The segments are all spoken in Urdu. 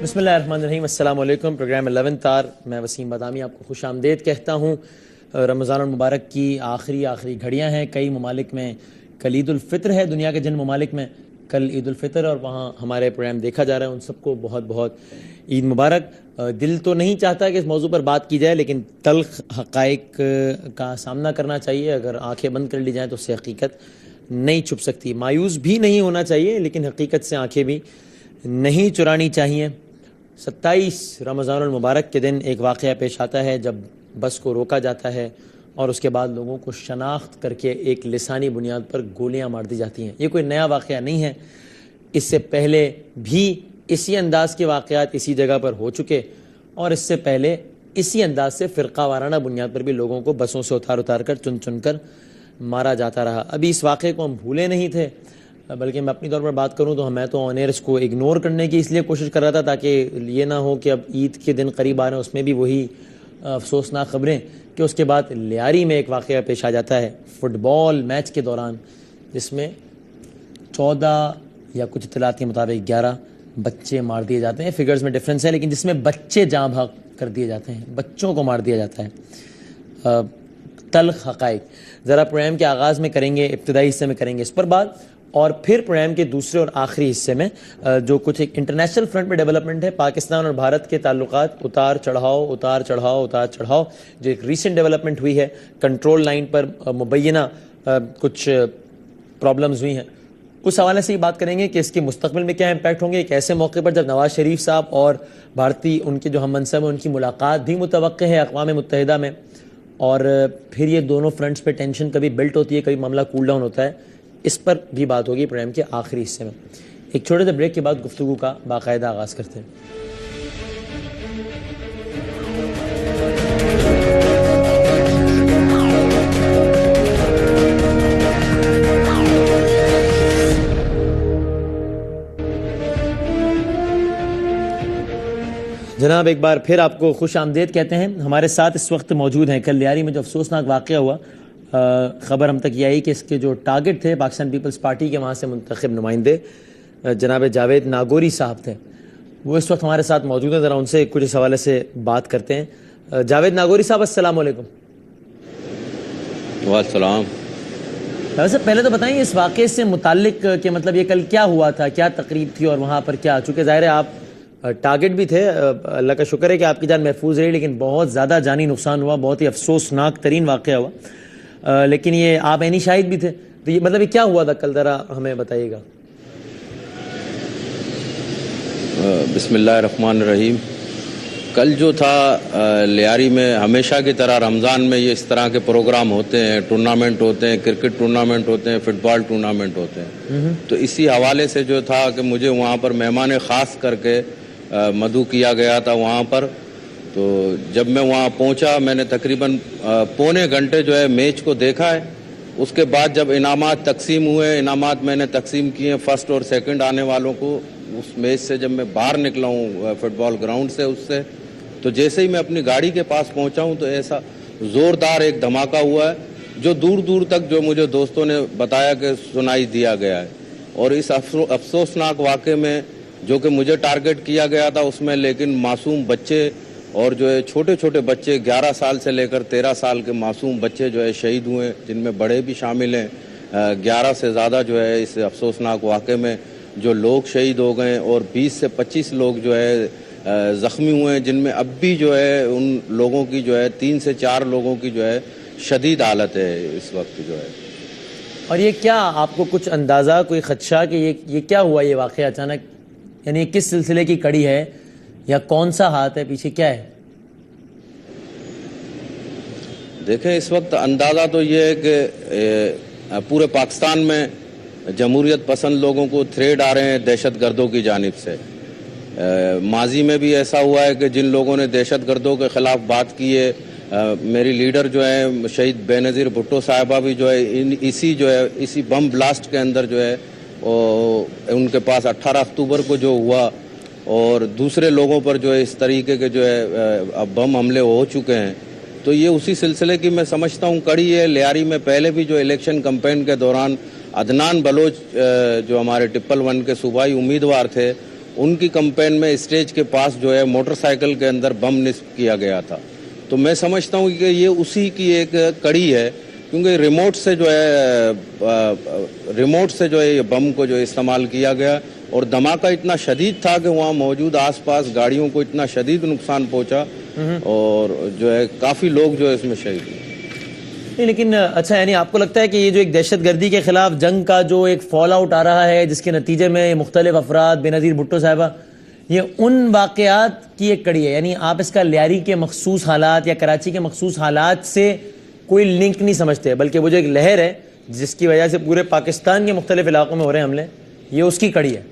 بسم اللہ الرحمن الرحیم. السلام علیکم. پروگرام 11 تار میں وسیم بادامی آپ کو خوش آمدید کہتا ہوں. رمضان المبارک کی آخری گھڑیاں ہیں. کئی ممالک میں کل عید الفطر ہے. دنیا کے جن ممالک میں کل عید الفطر اور وہاں ہمارے پروگرام دیکھا جا رہا ہے ان سب کو بہت بہت عید مبارک. دل تو نہیں چاہتا کہ اس موضوع پر بات کی جائے لیکن تلخ حقائق کا سامنا کرنا چاہیے. اگر آنکھیں بند کر لی جائیں تو اس سے حقیقت نہیں چھپ سکتی. مایوس بھی نہیں ہونا چاہیے لیکن حقیقت سے آنکھیں بھی نہیں چرانی چاہیے. 27 رمضان المبارک کے دن ایک واقعہ پیش آتا ہے جب بس کو روکا جاتا ہے اور اس کے بعد لوگوں کو شناخت کر کے ایک لسانی بنیاد پر گولیاں مار دی جاتی ہیں. یہ کوئی نیا واقعہ نہیں ہے. اس سے پہلے بھی اسی انداز کے واقعات اسی جگہ پر ہو چکے اور اس سے پہلے اسی انداز سے فرقہ وارانہ بنیاد پر بھی لوگوں کو بسوں سے اتار کر چن کر مارا جاتا رہا. ابھی اس واقعے کو ہم بھولے نہیں تھے بلکہ میں اپنی طور پر بات کروں تو میں تو آن ایئر اس کو اگنور کرنے کی اس لیے کوشش کر رہا تھا تاکہ یہ نہ ہو کہ اب عید کے دن قریب آ رہے ہیں اس میں بھی وہی افسوسناک خبریں کہ اس کے بعد لیاری میں ایک واقعہ پیش آ جاتا ہے فٹ بال میچ کے دوران جس میں 14 یا کچھ اطلاعات کے مطابق 11 بچے مار دیے جاتے ہیں. فگرز میں ڈفرینس ہے لیکن جس میں بچے جاں بحق کر دیے جاتے ہیں, بچوں کو مار دیا جاتا ہے. تلخ حقائق ذرا پروگرام کے آغاز میں کریں گے, ابتدائی حصے میں کریں گے اس پر بات اور پھر پروگرام کے دوسرے اور آخری حصے میں جو کچھ ایک انٹرنیشنل فرنٹ پہ ڈیولپمنٹ ہے پاکستان اور بھارت کے تعلقات اتار چڑھاؤ جو ایک ریسنٹ ڈیولپمنٹ ہوئی ہے کنٹرول لائن پر مبینہ کچھ پرابلمز ہوئی ہیں اس حوالے سے ہی بات کریں گے کہ اس کے مستقبل میں کیا امپیکٹ ہوں گے. ایک ایسے موقع پر جب نواز شریف صاحب اور بھارتی ان کے جو ہم منصب ہیں ان کی ملاقات بھی متوقع ہے اقوام متحدہ میں اور پھر یہ دونوں فرنٹس پہ ٹینشن کبھی بلٹ ہوتی ہے کبھی معاملہ کول ڈاؤن ہوتا ہے. اس پر بھی بات ہوگی پروگرام کے آخری حصے میں. ایک چھوٹے سے بریک کے بعد گفتگو کا باقاعدہ آغاز کرتے ہیں. جناب ایک بار پھر آپ کو خوش آمدید کہتے ہیں. ہمارے ساتھ اس وقت موجود ہیں کل لیاری میں جو افسوسناک واقعہ ہوا خبر ہم تک یہ آئی کہ اس کے جو ٹارگٹ تھے پاکستان پیپلز پارٹی کے وہاں سے منتخب نمائندے جناب جاوید ناگوری صاحب تھے. وہ اس وقت ہمارے ساتھ موجود ہیں. ذرا ان سے کچھ اس حوالے سے بات کرتے ہیں. جاوید ناگوری صاحب السلام علیکم. والسلام. ویسے پہلے تو بتائیں اس واقعے سے متعلق کہ مطلب یہ کل کیا ہوا تھا, کیا تقریب تھی اور وہاں پر کیا, چونکہ ظاہر ہے آپ ٹارگٹ بھی تھے, اللہ کا شکر ہے کہ آپ کی جان محفوظ رہی لیکن بہت زیادہ جانی نقصان ہوا, بہت ہی افسوسناک ترین واقعہ ہوا لیکن یہ آپ عینی شاہد بھی تھے تو یہ مطلب یہ کیا ہوا تھا کل, ذرا ہمیں بتائیے گا. بسم اللہ الرحمن الرحیم. کل جو تھا لیاری میں ہمیشہ کی طرح رمضان میں یہ اس طرح کے پروگرام ہوتے ہیں, ٹورنامنٹ ہوتے ہیں, کرکٹ ٹورنامنٹ ہوتے ہیں, فٹ بال ٹورنامنٹ ہوتے ہیں. تو اسی حوالے سے جو تھا کہ مجھے وہاں پر مہمان خاص کر کے مدعو کیا گیا تھا وہاں پر. تو جب میں وہاں پہنچا میں نے تقریباً پونے گھنٹے جو ہے میچ کو دیکھا ہے. اس کے بعد جب انعامات تقسیم ہوئے, انعامات میں نے تقسیم کیے فرسٹ اور سیکنڈ آنے والوں کو. اس میچ سے جب میں باہر نکلا ہوں فٹ بال گراؤنڈ سے اس سے تو جیسے ہی میں اپنی گاڑی کے پاس پہنچا ہوں تو ایسا زوردار ایک دھماکہ ہوا ہے جو دور دور تک جو مجھے دوستوں نے بتایا کہ سنائی دیا گیا ہے. اور اس افسوسناک واقعے میں جو کہ مجھے ٹارگٹ کیا گیا تھا اس میں لیکن معصوم بچے اور جو ہے چھوٹے چھوٹے بچے 11 سال سے لے کر 13 سال کے معصوم بچے جو ہے شہید ہوئے جن میں بڑے بھی شامل ہیں. 11 سے زیادہ جو ہے اس افسوسناک واقعے میں جو لوگ شہید ہو گئے اور 20 سے 25 لوگ جو ہے زخمی ہوئے ہیں جن میں اب بھی جو ہے ان لوگوں کی جو ہے 3 سے 4 لوگوں کی جو ہے شدید حالت ہے اس وقت جو ہے. اور یہ کیا آپ کو کچھ اندازہ کوئی خدشہ کہ یہ کیا ہوا یہ واقعہ اچانک, یعنی کس سلسلے کی کڑی ہے یا کون سا ہاتھ ہے پیچھے, کیا ہے؟ دیکھیں اس وقت اندازہ تو یہ ہے کہ پورے پاکستان میں جمہوریت پسند لوگوں کو تھریٹ آ رہے ہیں دہشت گردوں کی جانب سے. ماضی میں بھی ایسا ہوا ہے کہ جن لوگوں نے دہشت گردوں کے خلاف بات کی ہے, میری لیڈر جو ہے شہید بے نظیر بھٹو صاحبہ بھی جو ہے اسی بم بلاسٹ کے اندر جو ہے ان کے پاس 18 اکتوبر کو جو ہوا اور دوسرے لوگوں پر جو ہے اس طریقے کے جو ہے بم حملے ہو چکے ہیں. تو یہ اسی سلسلے کی میں سمجھتا ہوں کڑی ہے. لیاری میں پہلے بھی جو الیکشن کمپین کے دوران عدنان بلوچ جو ہمارے ٹپل 1 کے صوبائی امیدوار تھے ان کی کمپین میں اسٹیج کے پاس جو ہے موٹر سائیکل کے اندر بم نصب کیا گیا تھا. تو میں سمجھتا ہوں کہ یہ اسی کی ایک کڑی ہے, کیونکہ ریموٹ سے جو ہے یہ بم کو جو استعمال کیا گیا, اور دھماکہ اتنا شدید تھا کہ وہاں موجود آس پاس گاڑیوں کو اتنا شدید نقصان پہنچا, اور جو ہے کافی لوگ جو ہے اس میں شہید ہوئے. لیکن اچھا, یعنی آپ کو لگتا ہے کہ یہ جو ایک دہشت گردی کے خلاف جنگ کا جو ایک فال آؤٹ آ رہا ہے, جس کے نتیجے میں مختلف افراد, بے نظیر بھٹو صاحبہ, یہ ان واقعات کی ایک کڑی ہے؟ یعنی آپ اس کا لیاری کے مخصوص حالات یا کراچی کے مخصوص حالات سے کوئی لنک نہیں سمجھتے, بلکہ وہ جو ایک لہر ہے جس کی وجہ سے پورے پاکستان کے مختلف علاقوں میں ہو رہے ہیں حملے, یہ اس کی کڑی ہے؟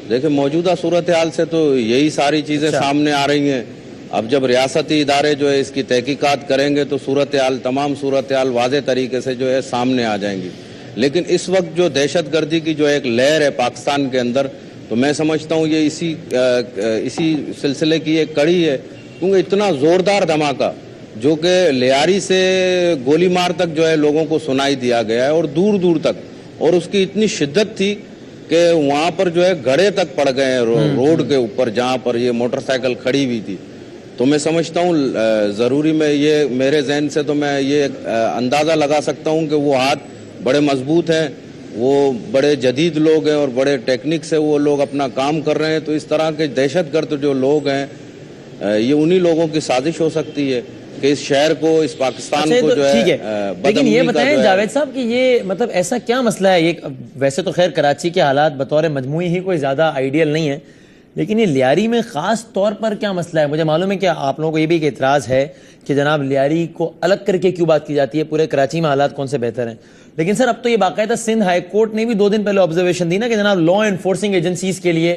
دیکھیں, موجودہ صورتحال سے تو یہی ساری چیزیں سامنے آ رہی ہیں. اب جب ریاستی ادارے جو ہے اس کی تحقیقات کریں گے تو تمام صورتحال واضح طریقے سے جو ہے سامنے آ جائیں گی. لیکن اس وقت جو دہشت گردی کی جو ایک لہر ہے پاکستان کے اندر, تو میں سمجھتا ہوں یہ اسی سلسلے کی ایک کڑی ہے, کیونکہ اتنا زوردار دھماکہ جو کہ لیاری سے گولی مار تک جو ہے لوگوں کو سنائی دیا گیا ہے, اور دور دور تک, اور اس کی اتنی شدت تھی کہ وہاں پر جو ہے گھڑے تک پڑ گئے ہیں روڈ کے اوپر جہاں پر یہ موٹر سائیکل کھڑی ہوئی تھی. تو میں سمجھتا ہوں ضروری میں یہ میرے ذہن سے تو میں یہ اندازہ لگا سکتا ہوں کہ وہ ہاتھ بڑے مضبوط ہیں, وہ بڑے جدید لوگ ہیں, اور بڑے ٹیکنک سے وہ لوگ اپنا کام کر رہے ہیں. تو اس طرح کے دہشت گرد جو لوگ ہیں, یہ انہی لوگوں کی سازش ہو سکتی ہے کہ اس شہر کو, اس پاکستان کو جو ہے. لیکن یہ بتائیں جاوید صاحب کہ یہ مطلب ایسا کیا مسئلہ ہے؟ یہ ویسے تو خیر کراچی کے حالات بطور مجموعی ہی کوئی زیادہ آئیڈیل نہیں ہے, لیکن یہ لیاری میں خاص طور پر کیا مسئلہ ہے؟ مجھے معلوم ہے کہ آپ لوگوں کو یہ بھی ایک اعتراض ہے کہ جناب لیاری کو الگ کر کے کیوں بات کی جاتی ہے, پورے کراچی میں حالات کون سے بہتر ہیں. لیکن سر, اب تو یہ باقاعدہ سندھ ہائی کورٹ نے بھی 2 دن پہلے آبزرویشن دی نا کہ جناب لا انفورسنگ ایجنسیز کے لیے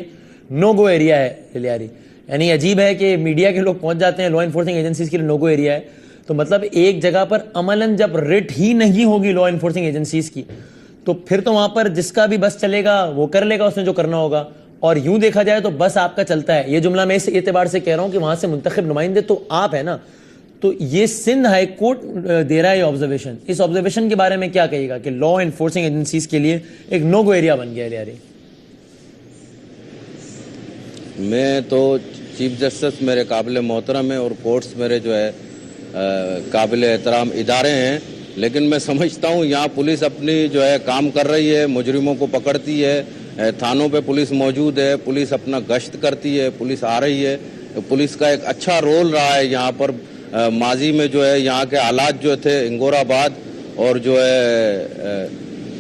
نو گو ایریا ہے لیاری. یعنی عجیب ہے کہ میڈیا کے لوگ پہنچ جاتے ہیں لا انفورسنگ ایجنسیز کے لیے نو گو ایریا ہے, تو مطلب ایک جگہ پر عملاً جب رٹ ہی نہیں ہوگی لا انفورسنگ ایجنسیز کی, تو پھر تو وہاں پر جس کا بھی بس چلے گا وہ کر لے گا اس نے جو کرنا ہوگا. اور یوں دیکھا جائے تو بس آپ کا چلتا ہے. یہ جملہ میں اس اعتبار سے کہہ رہا ہوں کہ وہاں سے منتخب نمائندے تو آپ ہیں نا. تو یہ سندھ ہائی کورٹ دے رہا ہے یہ آبزرویشن, اس آبزرویشن کے بارے میں کیا کہے گا کہ لا انفورسنگ ایجنسیز کے لیے ایک نو گو ایریا بن گیا ہے لیاری؟ میں تو چیف جسٹس میرے قابل محترم ہیں, اور کورٹس میرے جو ہے قابل احترام ادارے ہیں, لیکن میں سمجھتا ہوں یہاں پولیس اپنی جو ہے کام کر رہی ہے, مجرموں کو پکڑتی ہے, تھانوں پہ پولیس موجود ہے, پولیس اپنا گشت کرتی ہے, پولیس آ رہی ہے. پولیس کا ایک اچھا رول رہا ہے یہاں پر. ماضی میں جو ہے یہاں کے حالات جو تھے انگور آباد اور جو ہے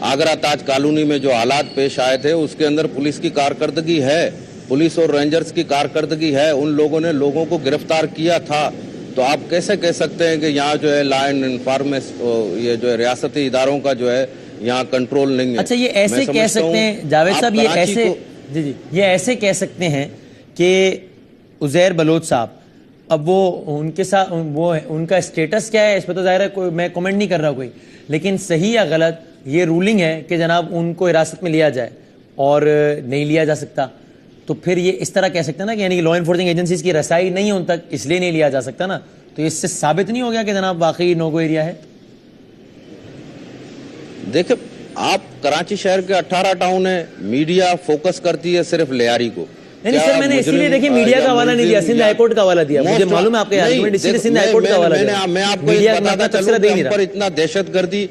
آگرہ تاج کالونی میں جو حالات پیش آئے تھے, اس کے اندر پولیس کی کارکردگی ہے, پولیس اور رینجرز کی کارکردگی ہے. ان لوگوں نے لوگوں کو گرفتار کیا تھا. تو آپ کیسے کہہ سکتے ہیں کہ یہاں جو ہے لا اینڈ انفارمیشن, یہ جو ہے ریاستی اداروں کا جو ہے یہاں کنٹرول نہیں ہے؟ اچھا, یہ ایسے کہہ سکتے ہیں جاوید صاحب, یہ ایسے کہہ سکتے ہیں کہ عزیر بلوچ صاحب, اب وہ ان کے ساتھ وہ ان کا اسٹیٹس کیا ہے اس پہ تو ظاہر ہے میں کمنٹ نہیں کر رہا کوئی, لیکن صحیح یا غلط یہ رولنگ ہے کہ جناب ان کو حراست میں لیا جائے اور نہیں لیا جا سکتا. تو پھر یہ اس طرح کہہ سکتے ہیں نا کہ یعنی کہ لا انفورسنگ ایجنسیز کی رسائی نہیں ہے ان تک, اس لیے نہیں لیا جا سکتا نا. تو اس سے ثابت نہیں ہو گیا کہ جناب واقعی نو گو ایریا ہے؟ دیکھیں, آپ کراچی شہر کے 18 ٹاؤن ہیں, میڈیا فوکس کرتی ہے صرف لیاری کو. نہیں سر, میں نے اسی لیے دیکھیں میڈیا کا حوالہ نہیں دیا, سندھ ہائی کورٹ کا حوالہ دیا. مجھے معلوم ہے آپ کا آرگومنٹ, اسی لیے سندھ ہائی کورٹ کا حوالہ دیا. میں آپ کو بتاتا چلوں کہ ہم پر اتنا دہشت گردی,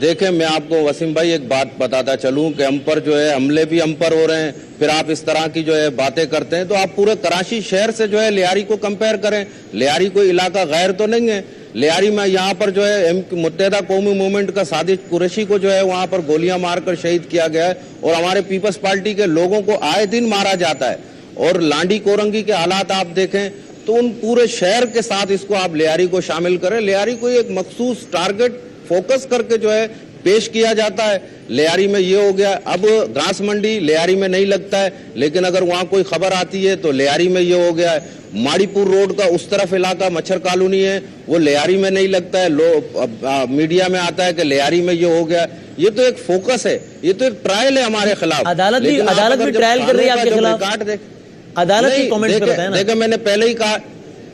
دیکھیں میں آپ کو وسیم بھائی ایک بات بتاتا چلوں کہ ہم پر جو ہے حملے بھی ہم پر ہو رہے ہیں, پھر آپ اس طرح کی جو ہے باتیں کرتے ہیں. تو آپ پورے کراچی شہر سے جو ہے لیاری کو کمپیئر کریں. لیاری کوئی علاقہ غیر تو نہیں ہے. لیاری میں یہاں پر جو ہے متحدہ قومی موومنٹ کا صادق قریشی کو جو ہے وہاں پر گولیاں مار کر شہید کیا گیا ہے, اور ہمارے پیپلز پارٹی کے لوگوں کو آئے دن مارا جاتا ہے. اور لانڈی کورنگی کے حالات آپ دیکھیں تو ان پورے شہر کے ساتھ اس کو آپ لیاری کو شامل کریں. لیاری کو ایک مخصوص ٹارگٹ فوکس کر کے جو ہے پیش کیا جاتا ہے. لیاری میں یہ ہو گیا, اب گھاس منڈی لیاری میں نہیں لگتا ہے, لیکن اگر وہاں کوئی خبر آتی ہے تو لیاری میں یہ ہو گیا ہے. ماڑی پور روڈ کا اس طرف علاقہ مچھر کالونی ہے, وہ لیاری میں نہیں لگتا ہے, میڈیا میں آتا ہے کہ لیاری میں یہ ہو گیا. یہ تو ایک فوکس ہے, یہ تو ایک ٹرائل ہے ہمارے خلاف. عدالت بھی ٹرائل کر رہی ہے آپ کے خلاف. عدالت کی کمنٹس پہ بتائیں نا. دیکھیں, میں نے پہلے ہی کہا,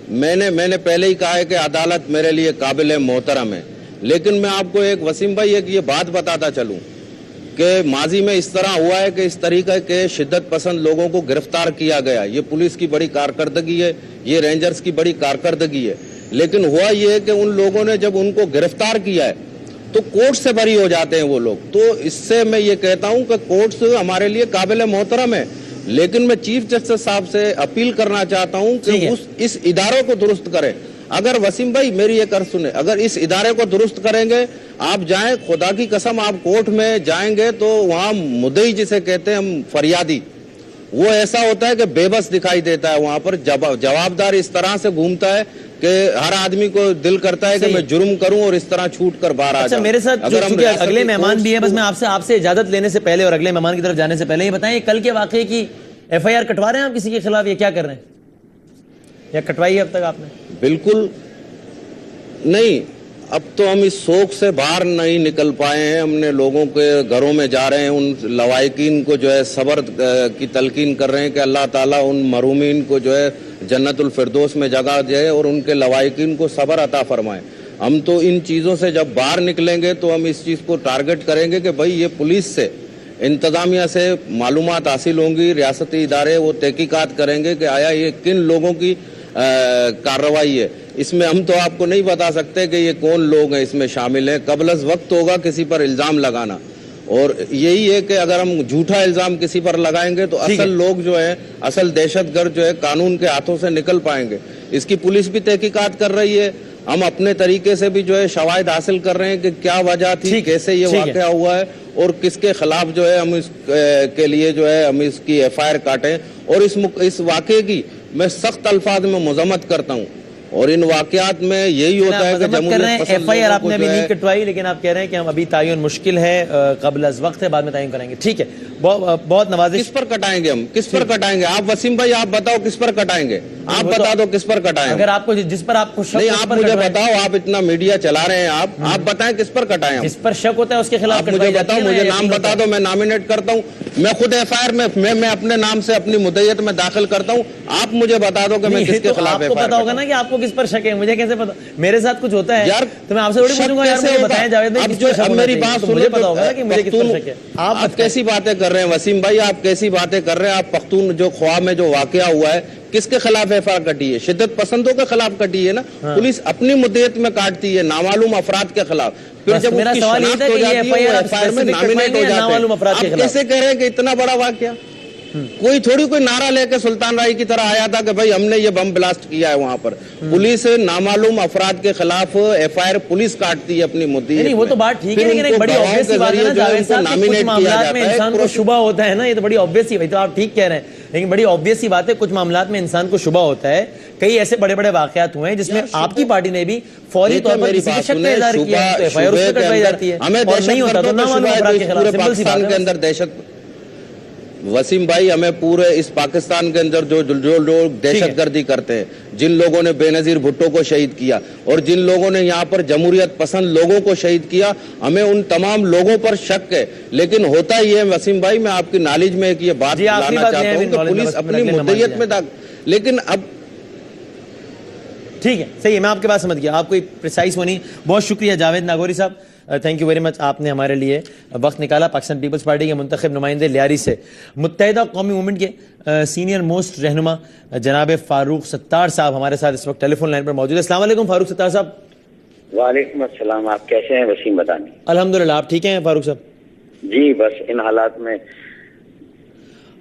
میں نے پہلے ہی کہا ہے کہ عدالت میرے لیے قابل محترم ہے, لیکن میں آپ کو ایک وسیم بھائی ایک یہ بات بتاتا چلوں کہ ماضی میں اس طرح ہوا ہے کہ اس طریقے کے شدت پسند لوگوں کو گرفتار کیا گیا. یہ پولیس کی بڑی کارکردگی ہے, یہ رینجرز کی بڑی کارکردگی ہے. لیکن ہوا یہ ہے کہ ان لوگوں نے جب ان کو گرفتار کیا ہے تو کورٹ سے بری ہو جاتے ہیں وہ لوگ. تو اس سے میں یہ کہتا ہوں کہ کورٹس ہمارے لیے قابل محترم ہے, لیکن میں چیف جسٹس صاحب سے اپیل کرنا چاہتا ہوں کہ اس اداروں کو درست کریں. اگر وسیم بھائی میری ایک عرض سنیں, اگر اس ادارے کو درست کریں گے, آپ جائیں, خدا کی قسم آپ کورٹ میں جائیں گے تو وہاں مدعی جسے کہتے ہیں ہم فریادی, وہ ایسا ہوتا ہے کہ بے بس دکھائی دیتا ہے. وہاں پر جوابدار اس طرح سے گھومتا ہے کہ ہر آدمی کو دل کرتا ہے کہ میں جرم کروں اور اس طرح چھوٹ کر باہر آ جاؤں. میرے ساتھ اگلے مہمان بھی ہے, بس میں آپ سے اجازت لینے سے پہلے اور اگلے مہمان کی طرف جانے سے پہلے یہ بتائیں, کل کے واقعے کی ایف آئی آر کٹوا رہے ہیں آپ کسی کے خلاف, یہ کیا کر رہے ہیں, یا کٹوائی ہے اب تک آپ نے؟ بالکل نہیں, اب تو ہم اس سوگ سے باہر نہیں نکل پائے ہیں. ہم نے لوگوں کے گھروں میں جا رہے ہیں, ان لوائقین کو جو ہے صبر کی تلقین کر رہے ہیں کہ اللہ تعالیٰ ان مرحومین کو جو ہے جنت الفردوس میں جگہ دے اور ان کے لوائقین کو صبر عطا فرمائے. ہم تو ان چیزوں سے جب باہر نکلیں گے تو ہم اس چیز کو ٹارگٹ کریں گے کہ بھائی یہ پولیس سے, انتظامیہ سے معلومات حاصل ہوں گی, ریاستی ادارے وہ تحقیقات کریں گے کہ آیا یہ کن لوگوں کی کارروائی ہے. اس میں ہم تو آپ کو نہیں بتا سکتے کہ یہ کون لوگ ہیں اس میں شامل ہیں. قبل از وقت ہوگا کسی پر الزام لگانا, اور یہی ہے کہ اگر ہم جھوٹا الزام کسی پر لگائیں گے تو اصل لوگ جو ہے, اصل دہشت گرد جو ہے قانون کے ہاتھوں سے نکل پائیں گے. اس کی پولیس بھی تحقیقات کر رہی ہے, ہم اپنے طریقے سے بھی جو ہے شواہد حاصل کر رہے ہیں کہ کیا وجہ تھی, کیسے یہ واقعہ ہوا ہے, اور کس کے خلاف جو ہے ہم اس کے لیے جو ہے ہم اس کی ایف آئی آر کاٹیں. اور اس واقعے کی میں سخت الفاظ میں مذمت کرتا ہوں, اور ان واقعات میں یہی ہوتا ہے کہ جمہوریت پسند ایف آئی آر آپ نے ابھی نہیں کٹوائی, لیکن آپ کہہ رہے ہیں کہ ہم ابھی تعین مشکل ہے, قبل از وقت ہے, بعد میں تعین کریں گے. ٹھیک ہے, بہت نوازش. کس پر کٹائیں گے ہم, کس پر کٹائیں گے آپ وسیم بھائی, آپ بتاؤ کس پر کٹائیں گے, آپ بتا دو کس پر کٹائیں. اگر آپ کو جس پر آپ کو شک, نہیں آپ مجھے بتاؤ, آپ اتنا میڈیا چلا رہے ہیں, آپ بتائیں کس پر کٹائیں. جس پر شک ہوتا ہے اس کے خلاف مجھے بتاؤ, مجھے نام بتا دو, میں نامینیٹ کرتا ہوں. میں خود ایف آئی آر میں اپنے نام سے اپنی مدعیت میں داخل کرتا ہوں. آپ مجھے بتا دو کہ میں کس کے خلاف ایف آئی آر. آپ کو پتا ہوگا نا کہ آپ کو کس پر شک ہے, مجھے کیسے پتا, میرے ساتھ کچھ ہوتا ہے تو میں آپ سے تھوڑی پوچھوں گا یار مجھے بتائیں جاوید بھائی کس پر شک ہونا چاہیے, تو مجھے پتا ہوگا کہ مجھے کس پر شک ہے. آپ کیسی باتیں کر رہے ہیں وسیم بھائی, آپ کیسی باتیں کر رہے ہیں. آپ پختون جو خواہ میں جو واقعہ ہوا ہے کس کے خلاف ایف آئی آر کٹی ہے, شدت پسندوں کے خلاف کٹی ہے نا. پولیس اپنی مدعیت میں کاٹتی ہے نامعلوم افراد کے خلاف, پھر جب اس کی شناخت ہو جاتی ہے وہ ایف آئی آر میں نامینیٹ ہو جاتے ہیں. آپ کیسے کہہ رہے ہیں کہ اتنا بڑا واقعہ, کوئی تھوڑی کوئی نعرہ لے کے سلطان رائی کی طرح آیا تھا کہ بھائی ہم نے یہ بم بلاسٹ کیا ہے وہاں پر. پولیس نامعلوم افراد کے خلاف ایف آئی آر پولیس کاٹتی ہے اپنی مدعی. نہیں وہ تو بات ٹھیک ہے, لیکن ایک بڑی obvious سی بات ہے نا جاوید صاحب, کچھ معاملات میں انسان کو شبہ ہوتا ہے نا, یہ تو بڑی obvious سی بات ہے, تو آپ ٹھیک کہہ رہے ہیں, لیکن بڑی obvious سی بات ہے, کچھ معاملات میں انسان کو شبہ ہوتا ہے. کئی ایسے بڑے بڑے واقعات ہوئے ہیں جس میں آپ کی پارٹی نے بھی فوری طور پر کسی کے شک کا اظہار کیا ہے, تو ایف آئی آر اس پہ کٹوائی جاتی ہے, اور نہیں ہوتا تو نامعلوم افراد کے خلاف. سمپل سی بات ہے وسیم بھائی, ہمیں پورے اس پاکستان کے اندر جو لوگ دہشت گردی کرتے ہیں, جن لوگوں نے بے نظیر بھٹو کو شہید کیا اور جن لوگوں نے یہاں پر جمہوریت پسند لوگوں کو شہید کیا, ہمیں ان تمام لوگوں پر شک ہے. لیکن ہوتا یہ ہے وسیم بھائی, میں آپ کی نالج میں ایک یہ بات لانا چاہتا ہوں کہ پولیس اپنی مدعیت میں لیکن اب ٹھیک ہے, صحیح ہے, میں آپ کے بات سمجھ گیا, آپ کوئی پریسائز ہونی. بہت شکریہ جاوید ناگوری صاحب, تھینک یو ویری مچ, آپ نے ہمارے لیے وقت نکالا. پاکستان پیپلز پارٹی کے منتخب نمائندے لیاری سے متحدہ قومی موومنٹ کے سینئر موسٹ رہنما جناب فاروق ستار صاحب ہمارے ساتھ اس وقت ٹیلی فون لائن پر موجود ہے. السلام علیکم فاروق ستار صاحب. وعلیکم السلام, آپ کیسے ہیں وسیم بدانی؟ الحمدللہ, آپ ٹھیک ہیں فاروق صاحب؟ جی بس ان حالات میں.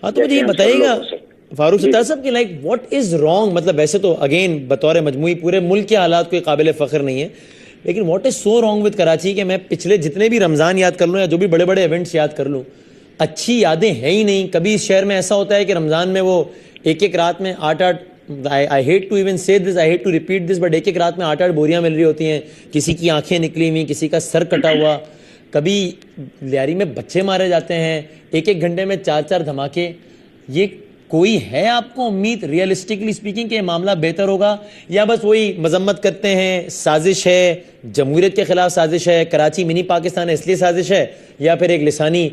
ہاں تو مجھے یہ بتائیے گا فاروق ستار صاحب کہ لائک واٹ از رانگ, مطلب ویسے تو اگین بطور مجموعی پورے ملک کے حالات کوئی قابل فخر نہیں ہے, لیکن what is so wrong with Karachi کہ میں پچھلے جتنے بھی رمضان یاد کر لوں یا جو بھی بڑے بڑے ایونٹس یاد کر لوں, اچھی یادیں ہیں ہی نہیں. کبھی اس شہر میں ایسا ہوتا ہے کہ رمضان میں وہ ایک رات میں 8 I hate to even say this, I hate to repeat this, but ایک رات میں 8 بوریاں مل رہی ہوتی ہیں, کسی کی آنکھیں نکلی ہوئی, کسی کا سر کٹا ہوا. کبھی لیاری میں بچے مارے جاتے ہیں, ایک گھنٹے میں 4 دھماکے. یہ کوئی ہے آپ کو امید ریئلسٹکلی اسپیکنگ کہ یہ معاملہ بہتر ہوگا, یا بس وہی مذمت کرتے ہیں سازش ہے, جمہوریت کے خلاف سازش ہے, کراچی منی پاکستان ہے اس لیے سازش ہے, یا پھر ایک لسانی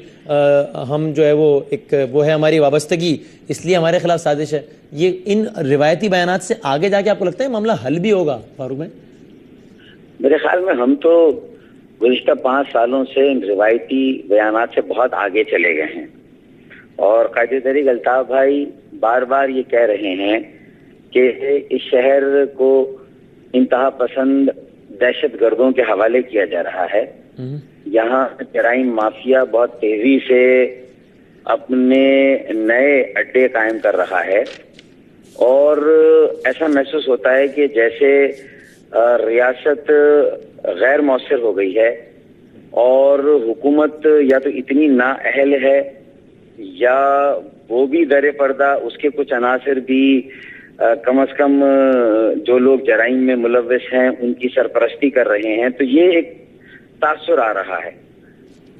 ہم جو ہے وہ ہے ہماری وابستگی اس لیے ہمارے خلاف سازش ہے؟ یہ ان روایتی بیانات سے آگے جا کے آپ کو لگتا ہے معاملہ حل بھی ہوگا فاروق بھائی؟ میرے خیال میں ہم تو گزشتہ 5 سالوں سے ان روایتی بیانات سے بہت آگے چلے گئے ہیں، اور قائد طریق الطاف بھائی بار بار یہ کہہ رہے ہیں کہ اس شہر کو انتہا پسند دہشت گردوں کے حوالے کیا جا رہا ہے، یہاں جرائم مافیا بہت تیزی سے اپنے نئے اڈے قائم کر رہا ہے، اور ایسا محسوس ہوتا ہے کہ جیسے ریاست غیر مؤثر ہو گئی ہے، اور حکومت یا تو اتنی نااہل ہے یا وہ بھی در پردہ اس کے کچھ عناصر بھی کم از کم جو لوگ جرائم میں ملوث ہیں ان کی سرپرستی کر رہے ہیں، تو یہ ایک تاثر آ رہا ہے۔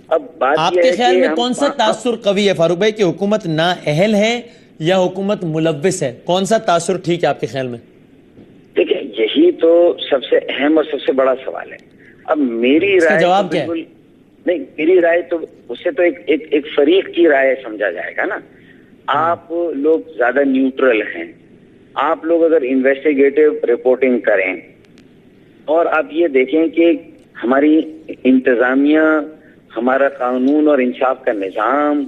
اب بات آپ یہ کے ہے خیال کہ میں کون سا تاثر قوی ہے فاروق بھائی، کہ حکومت نااہل ہے یا حکومت ملوث ہے؟ کون سا تاثر ٹھیک ہے آپ کے خیال میں؟ دیکھیں، یہی تو سب سے اہم اور سب سے بڑا سوال ہے۔ اب میری رائے جواب تو کیا ہے؟ بالکل نہیں، میری رائے تو اسے تو ایک فریق کی رائے سمجھا جائے گا نا۔ آپ لوگ زیادہ نیوٹرل ہیں، آپ لوگ اگر انویسٹیگیٹو رپورٹنگ کریں اور آپ یہ دیکھیں کہ ہماری انتظامیہ، ہمارا قانون اور انصاف کا نظام،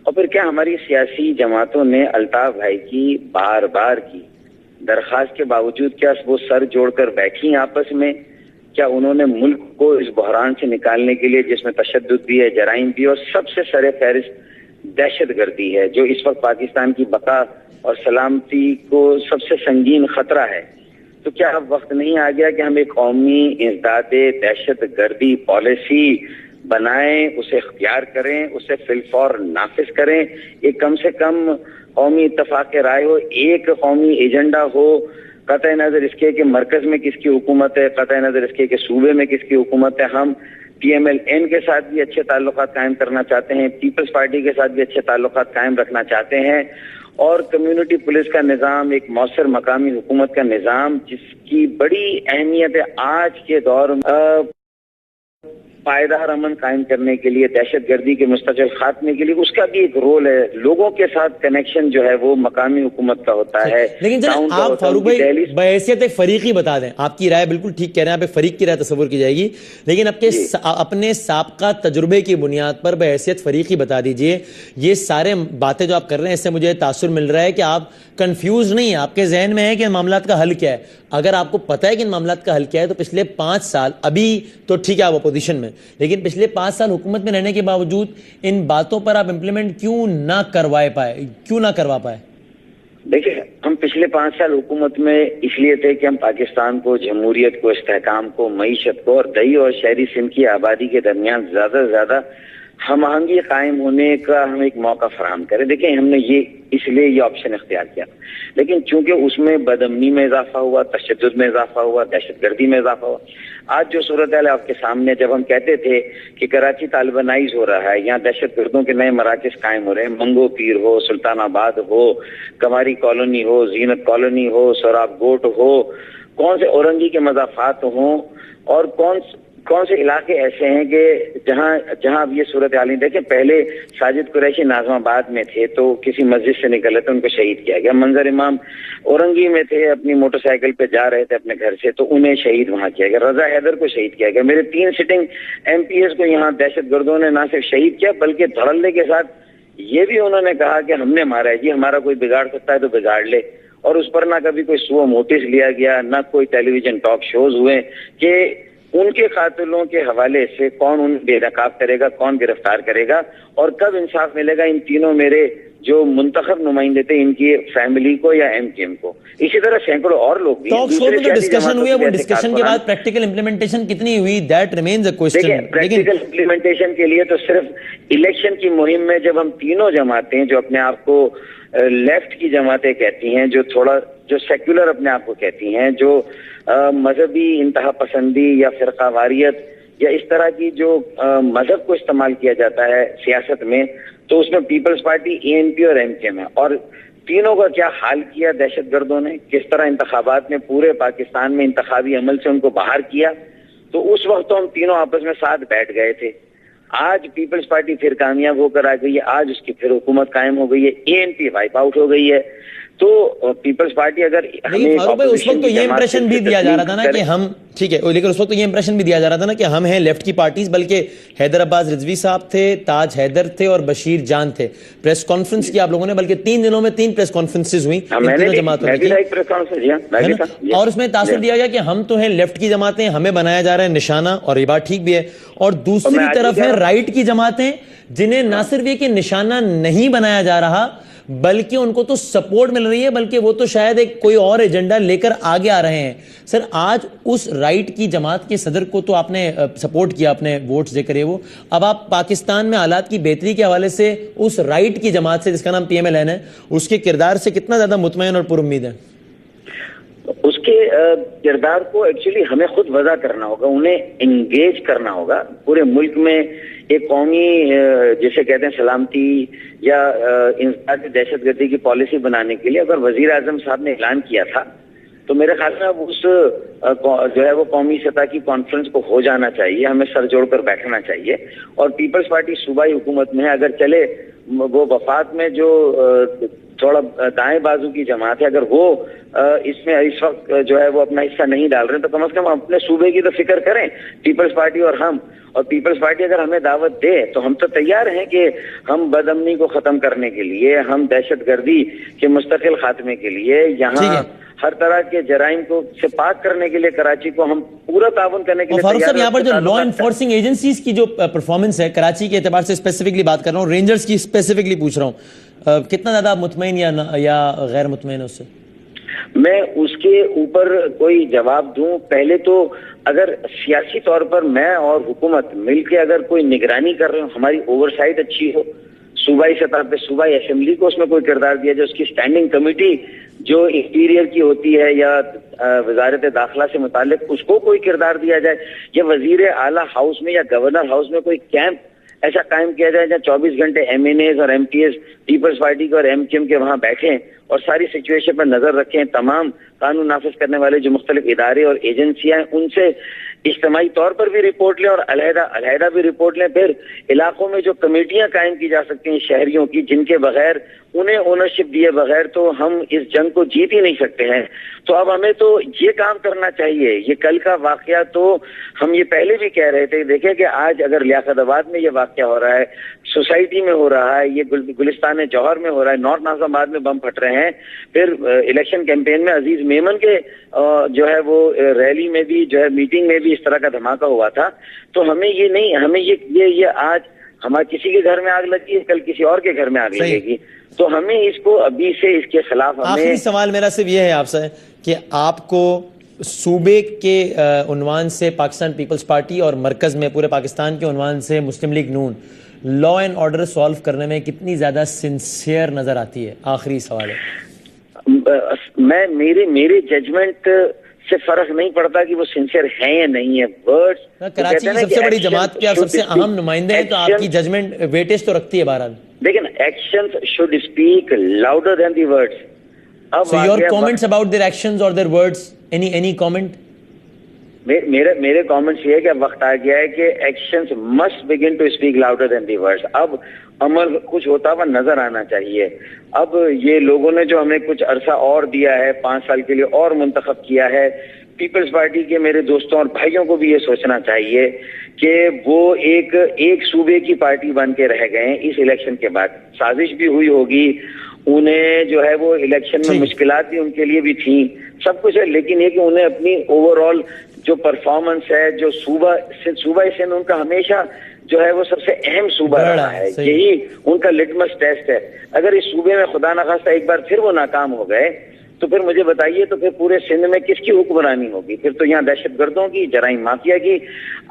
اور پھر کیا ہماری سیاسی جماعتوں نے الطاف بھائی کی بار بار کی درخواست کے باوجود کیا وہ سر جوڑ کر بیٹھی آپس میں؟ کیا انہوں نے ملک کو اس بحران سے نکالنے کے لیے، جس میں تشدد بھی ہے، جرائم بھی ہے، اور سب سے سر فہرست دہشت گردی ہے جو اس وقت پاکستان کی بقا اور سلامتی کو سب سے سنگین خطرہ ہے، تو کیا اب وقت نہیں آ گیا کہ ہم ایک قومی انسداد دہشت گردی پالیسی بنائیں، اسے اختیار کریں، اسے فی الفور نافذ کریں، ایک کم سے کم قومی اتفاق رائے ہو، ایک قومی ایجنڈا ہو، قطع نظر اس کے کہ مرکز میں کس کی حکومت ہے، قطع نظر اس کے کہ صوبے میں کس کی حکومت ہے۔ ہم پی ایم ایل این کے ساتھ بھی اچھے تعلقات قائم کرنا چاہتے ہیں، پیپلز پارٹی کے ساتھ بھی اچھے تعلقات قائم رکھنا چاہتے ہیں، اور کمیونٹی پولیس کا نظام، ایک مؤثر مقامی حکومت کا نظام جس کی بڑی اہمیت ہے آج کے دور میں پائیدار امن قائم کرنے کے لیے، دہشت گردی کے مستقل خاتمے کے لیے، اس کا بھی ایک رول ہے۔ لوگوں کے ساتھ کنیکشن جو ہے وہ مقامی حکومت کا ہوتا ہے۔ لیکن جناب آپ فاروق بھائی بحیثیت ایک فریقی بتا دیں، آپ کی رائے بالکل ٹھیک کہہ رہے ہیں، آپ ایک فریق کی رائے تصور کی جائے گی، لیکن اپنے سابقہ تجربے کی بنیاد پر بحیثیت فریقی بتا دیجئے، یہ سارے باتیں جو آپ کر رہے ہیں اس سے مجھے تاثر مل رہا ہے کہ آپ کنفیوز نہیں ہیں، آپ کے ذہن میں ہے کہ ان معاملات کا حل کیا ہے۔ اگر آپ کو پتہ ہے کہ ان معاملات کا حل کیا ہے تو پچھلے 5 سال، ابھی تو ٹھیک ہے آپ اپوزیشن میں، لیکن پچھلے 5 سال حکومت میں رہنے کے باوجود ان باتوں پر آپ امپلیمنٹ کیوں نہ کروا پائے؟ دیکھیں، ہم پچھلے 5 سال حکومت میں اس لیے تھے کہ ہم پاکستان کو، جمہوریت کو، استحکام کو، معیشت کو اور دیہی اور شہری سندھ کی آبادی کے درمیان زیادہ سے زیادہ ہم آہنگی قائم ہونے کا ہم ایک موقع فراہم کریں۔ دیکھیں، ہم نے اس لیے یہ آپشن اختیار کیا، لیکن چونکہ اس میں بدامنی میں اضافہ ہوا، تشدد میں اضافہ ہوا، دہشت گردی میں اضافہ ہوا۔ آج جو صورتحال آپ کے سامنے، جب ہم کہتے تھے کہ کراچی طالبانائز ہو رہا ہے، یہاں دہشت گردوں کے نئے مراکز قائم ہو رہے ہیں، منگو پیر ہو، سلطان آباد ہو، کماری کالونی ہو، زینت کالونی ہو، سوراب گوٹ ہو، کون سے اورنگی کے مضافات ہوں، اور کون سے علاقے ایسے ہیں کہ جہاں اب یہ صورتحال نہیں۔ دیکھیں، پہلے ساجد قریشی ناظم آباد میں تھے تو کسی مسجد سے نکلے تو ان کو شہید کیا گیا، منظر امام اورنگی میں تھے، اپنی موٹر سائیکل پہ جا رہے تھے اپنے گھر سے تو انہیں شہید وہاں کیا گیا، رضا حیدر کو شہید کیا گیا۔ میرے 3 سٹنگ ایم پی ایس کو یہاں دہشت گردوں نے نہ صرف شہید کیا بلکہ دھڑلے کے ساتھ یہ بھی انہوں نے کہا کہ ہم نے مارا ہے، جی ہمارا کوئی بگاڑ سکتا ہے تو بگاڑ لے، اور اس پر نہ کبھی کوئی سو نوٹس لیا گیا، نہ کوئی ٹیلی ویژن ٹاک شوز ہوئے کہ ان کے قاتلوں کے حوالے سے کون ان بے نقاب کرے گا، کون گرفتار کرے گا، اور کب انصاف ملے گا ان تینوں میرے جو منتخب نمائندے تھے، ان کی فیملی کو یا ایم کیو ایم کو۔ اسی طرح سینکڑوں اور لوگ بھی ٹاک شو میں جو ڈسکشن ہوئی ہے، وہ ڈسکشن کے بعد پریکٹیکل امپلیمنٹیشن کتنی ہوئی، دیٹ ریمینز اے کوسچن۔ دیکھیں، پریکٹیکل امپلیمنٹیشن کے لیے تو صرف الیکشن کی مہم میں جب ہم تینوں جماعتیں جو اپنے آپ کو لیفٹ کی جماعتیں کہتی ہیں، جو سیکولر اپنے آپ کو کہتی ہیں، جو مذہبی انتہا پسندی یا فرقہ واریت یا اس طرح کی جو مذہب کو استعمال کیا جاتا ہے سیاست میں، تو اس میں پیپلز پارٹی، اے این پی اور ایم کیو ایم ہے، اور تینوں کا کیا حال کیا دہشت گردوں نے، کس طرح انتخابات میں پورے پاکستان میں انتخابی عمل سے ان کو باہر کیا، تو اس وقت تو ہم تینوں آپس میں ساتھ بیٹھ گئے تھے۔ آج پیپلز پارٹی پھر کامیاب ہو کر آ گئی ہے، آج اس کی پھر حکومت قائم ہو گئی ہے، اے این پی وائپ آؤٹ ہو گئی ہے، تو پیپلز پارٹی اگر فاروق بھائی اس وقت تو یہ امپریشن بھی دیا جا رہا تھا نا کہ ہم ٹھیک ہے، لیکن اس وقت تو یہ امپریشن بھی دیا جا رہا تھا نا کہ ہم ہیں لیفٹ کی پارٹیز، بلکہ حیدر عباس رضوی صاحب تھے، تاج حیدر تھے اور بشیر جان تھے. پریس کانفرنس کی آپ لوگوں نے، بلکہ 3 دنوں میں 3 پریس کانفرنسز ہوئی جماعتوں کی، اور اس میں تاثر دیا گیا کہ ہم تو ہیں لیفٹ کی جماعتیں، ہمیں بنایا جا رہا ہے نشانہ، اور یہ بات ٹھیک بھی ہے، اور دوسری طرف ہیں رائٹ کی جماعتیں جنہیں نہ صرف یہ کہ نشانہ نہیں بنایا جا رہا بلکہ ان کو تو سپورٹ مل رہی ہے، بلکہ وہ تو شاید ایک کوئی اور ایجنڈا لے کر آگے آ رہے ہیں. سر آج اس رائٹ کی جماعت کے صدر کو تو آپ نے سپورٹ کیا، اپنے ووٹس دے کر، وہ اب آپ پاکستان میں حالات کی بہتری کے حوالے سے اس رائٹ کی جماعت سے جس کا نام PMLN ہے، اس کے کردار سے کتنا زیادہ مطمئن اور پر امید ہے؟ اس کے کردار کو ایکچولی ہمیں خود وضع کرنا ہوگا، انہیں انگیج کرنا ہوگا. پورے ملک میں ایک قومی جسے کہتے ہیں سلامتی یا انسداد دہشت گردی کی پالیسی بنانے کے لیے اگر وزیر اعظم صاحب نے اعلان کیا تھا تو میرے خیال میں اب اس جو ہے وہ قومی سطح کی کانفرنس کو ہو جانا چاہیے، ہمیں سر جوڑ کر بیٹھنا چاہیے. اور پیپلز پارٹی صوبائی حکومت میں اگر چلے، وہ وفاق میں جو تھوڑا دائیں بازو کی جماعت ہے، اگر وہ اس میں اس وقت جو ہے وہ اپنا حصہ نہیں ڈال رہے تو کم از کم اپنے صوبے کی تو فکر کریں پیپلز پارٹی اور ہم. اور پیپلز پارٹی اگر ہمیں دعوت دے تو ہم تو تیار ہیں کہ ہم بد امنی کو ختم کرنے کے لیے، ہم دہشت گردی کے مستقل خاتمے کے لیے، یہاں ہر طرح کے جرائم کو سے پاک کرنے کے لیے کراچی کو ہم پورا تعاون کرنے کے لیے فاروق صاحب، یہاں پر جو لا انفورسنگ ایجنسیز کی جو پرفارمنس ہے کراچی کے اعتبار سے اسپیسیفکلی بات کر رہا ہوں، رینجرز کی اسپیسیفکلی پوچھ رہا ہوں، کتنا زیادہ مطمئن یا غیر مطمئن ہے اس سے؟ میں اس کے اوپر کوئی جواب دوں، پہلے تو اگر سیاسی طور پر میں اور حکومت مل کے اگر کوئی نگرانی کر رہے ہوں، ہماری اوور سائٹ اچھی ہو، صوبائی سطح پہ صوبائی اسمبلی کو اس میں کوئی کردار دیا جائے، اس کی اسٹینڈنگ کمیٹی جو انٹیریئر کی ہوتی ہے یا وزارت داخلہ سے متعلق اس کو کوئی کردار دیا جائے، یا وزیر اعلیٰ ہاؤس میں یا گورنر ہاؤس میں کوئی کیمپ ایسا قائم کیا جائے جہاں 24 گھنٹے MNAs اور MPs پیپلز پارٹی کے اور MQM کے وہاں بیٹھیں اور ساری سچویشن پر نظر رکھیں. تمام قانون نافذ کرنے والے جو مختلف ادارے اور ایجنسیاں ہیں ان سے اجتماعی طور پر بھی رپورٹ لیں اور علیحدہ بھی رپورٹ لیں. پھر علاقوں میں جو کمیٹیاں قائم کی جا سکتی ہیں شہریوں کی، جن کے بغیر انہیں اونرشپ دیے بغیر تو ہم اس جنگ کو جیت ہی نہیں سکتے ہیں. تو اب ہمیں تو یہ کام کرنا چاہیے. یہ کل کا واقعہ تو ہم یہ پہلے بھی کہہ رہے تھے، دیکھیں کہ آج اگر لیاقت آباد میں یہ واقعہ ہو رہا ہے، سوسائٹی میں ہو رہا ہے، یہ گلستان جوہر میں ہو رہا ہے، نارتھ ناظم آباد میں بم پھٹ رہے ہیں، پھر الیکشن کیمپین میں عزیز میمن کے جو ہے وہ ریلی میں بھی جو ہے میٹنگ میں بھی اس طرح کا دھماکہ ہوا تھا. تو ہمیں یہ نہیں، ہمیں یہ آج ہمارے کسی کے گھر میں آگ لگی ہے، کل کسی اور کے گھر میں آگ لگے گی. تو ہمیں اس کو ابھی سے اس کے خلاف آخری سوال میرا صرف یہ ہے آپ سے کہ آپ کو صوبے کے عنوان سے پاکستان پیپلز پارٹی اور مرکز میں پورے پاکستان کے عنوان سے Muslim League Noon law and order solve کرنے میں کتنی زیادہ سنسیئر نظر آتی ہے؟ آخری سوال ہے. میرے ججمنٹ سے فرق نہیں پڑتا کہ وہ سنسیئر ہیں یا نہیں ہے. کراچی کی سب سے بڑی جماعت کے سب سے اہم نمائندے ہیں تو آپ کی ججمنٹ ویٹیج تو رکھتی ہے بہرحال. لیکن actions should speak louder than the words. So your comments about their actions or their words, any comment? میرے کامنٹس یہ ہے کہ اب وقت آ گیا ہے کہ actions must begin to speak louder than the words. اب عمل کچھ ہوتا ہوا نظر آنا چاہیے. اب یہ لوگوں نے جو ہمیں کچھ عرصہ اور دیا ہے، 5 سال کے لیے اور منتخب کیا ہے، پیپلز پارٹی کے میرے دوستوں اور بھائیوں کو بھی یہ سوچنا چاہیے کہ وہ ایک صوبے کی پارٹی بن کے رہ گئے ہیں. اس الیکشن کے بعد سازش بھی ہوئی ہوگی، انہیں جو ہے وہ الیکشن میں مشکلات بھی ان کے لیے بھی تھیں، سب کچھ ہے، لیکن یہ کہ انہیں اپنی اوور آل جو پرفارمنس ہے، جو صوبہ سندھ ان کا ہمیشہ جو ہے وہ سب سے اہم صوبہ رہا ہے، یہی ان کا لٹمس ٹیسٹ ہے. اگر اس صوبے میں خدا نخواستہ ایک بار پھر وہ ناکام ہو گئے تو پھر مجھے بتائیے تو پھر پورے سندھ میں کس کی حکمرانی ہوگی؟ پھر تو یہاں دہشت گردوں کی، جرائم مافیا کی.